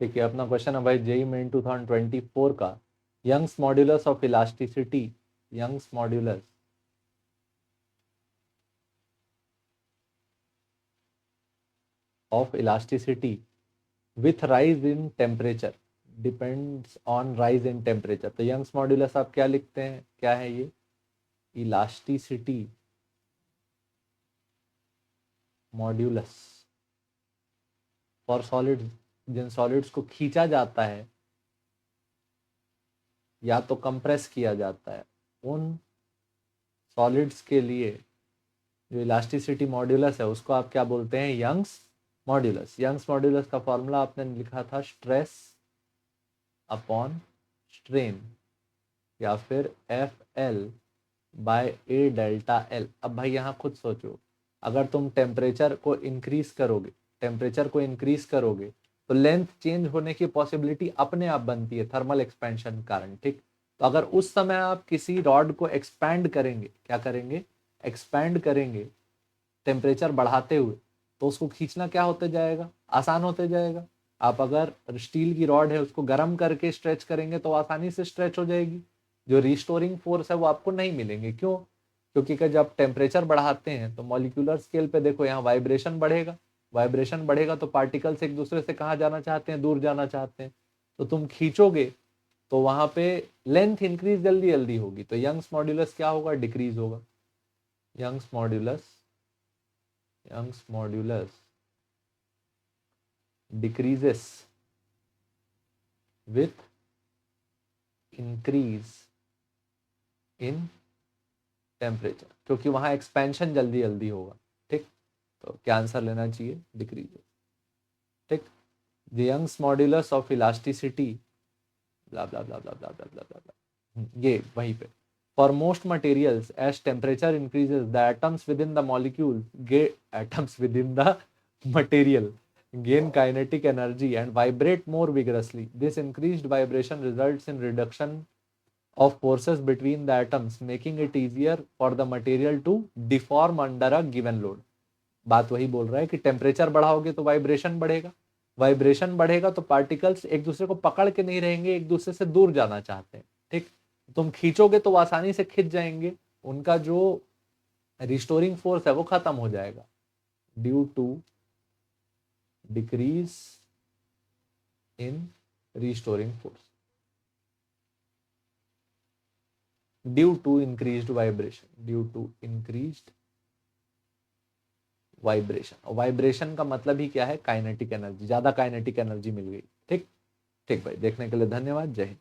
ठीक है, अपना क्वेश्चन है भाई जेई मेन 2024 का, Young's modulus of elasticity, Young's modulus of elasticity with rise in temperature depends on rise in temperature. तो यंग्स मॉड्यूलस आप क्या लिखते हैं, क्या है ये, इलास्टिसिटी मॉड्यूलस फॉर सॉलिड्स, जिन सॉलिड्स को खींचा जाता है या तो कंप्रेस किया जाता है, उन सॉलिड्स के लिए जो इलास्टिसिटी मॉड्यूलस है उसको आप क्या बोलते हैं, यंग्स मॉड्यूलस। यंग्स मॉड्यूलस का फॉर्मूला आपने लिखा था स्ट्रेस अपॉन स्ट्रेन या फिर F L by A delta L. अब भाई यहाँ खुद सोचो, अगर तुम टेम्परेचर को इंक्रीज करोगे तो लेंथ चेंज होने की पॉसिबिलिटी अपने आप बनती है थर्मल एक्सपेंशन कारण, ठीक। तो अगर उस समय आप किसी रॉड को एक्सपैंड करेंगे, क्या करेंगे, एक्सपैंड करेंगे टेम्परेचर बढ़ाते हुए, तो उसको खींचना क्या होते जाएगा, आसान होते जाएगा। आप अगर स्टील की रॉड है उसको गर्म करके स्ट्रेच करेंगे तो आसानी से स्ट्रेच हो जाएगी, जो रिस्टोरिंग फोर्स है वो आपको नहीं मिलेंगे। क्यों, क्योंकि जब टेम्परेचर बढ़ाते हैं तो मॉलिक्यूलर स्केल पे देखो यहाँ वाइब्रेशन बढ़ेगा, वाइब्रेशन बढ़ेगा तो पार्टिकल्स एक दूसरे से कहाँ जाना चाहते हैं, दूर जाना चाहते हैं। तो तुम खींचोगे तो वहां पे लेंथ इंक्रीज जल्दी जल्दी होगी, तो यंग्स मॉड्यूलस क्या होगा, डिक्रीज होगा। Young's modulus decreases with increase in temperature, क्योंकि वहां एक्सपेंशन जल्दी जल्दी होगा, ठीक। तो क्या आंसर लेना चाहिए, डिक्रीजेस, ठीक। The Young's modulus of elasticity blah blah blah blah blah blah blah blah, ये वहीं पे, for most materials as temperature increases the atoms within the molecule atoms within the material gain kinetic energy and vibrate more vigorously. This increased vibration results in reduction of forces between the atoms, making it easier for the material to deform under a given load. बात वही बोल रहा है कि temperature बढ़ाओगे तो vibration बढ़ेगा, vibration बढ़ेगा तो पार्टिकल्स एक दूसरे को पकड़ के नहीं रहेंगे, एक दूसरे से दूर जाना चाहते हैं, ठीक। तुम खींचोगे तो आसानी से खिंच जाएंगे, उनका जो रिस्टोरिंग फोर्स है वो खत्म हो जाएगा due to decrease in restoring force due to increased vibration। Vibration का मतलब ही क्या है, काइनेटिक एनर्जी, ज्यादा काइनेटिक एनर्जी मिल गई, ठीक। ठीक भाई, देखने के लिए धन्यवाद, जय हिंद।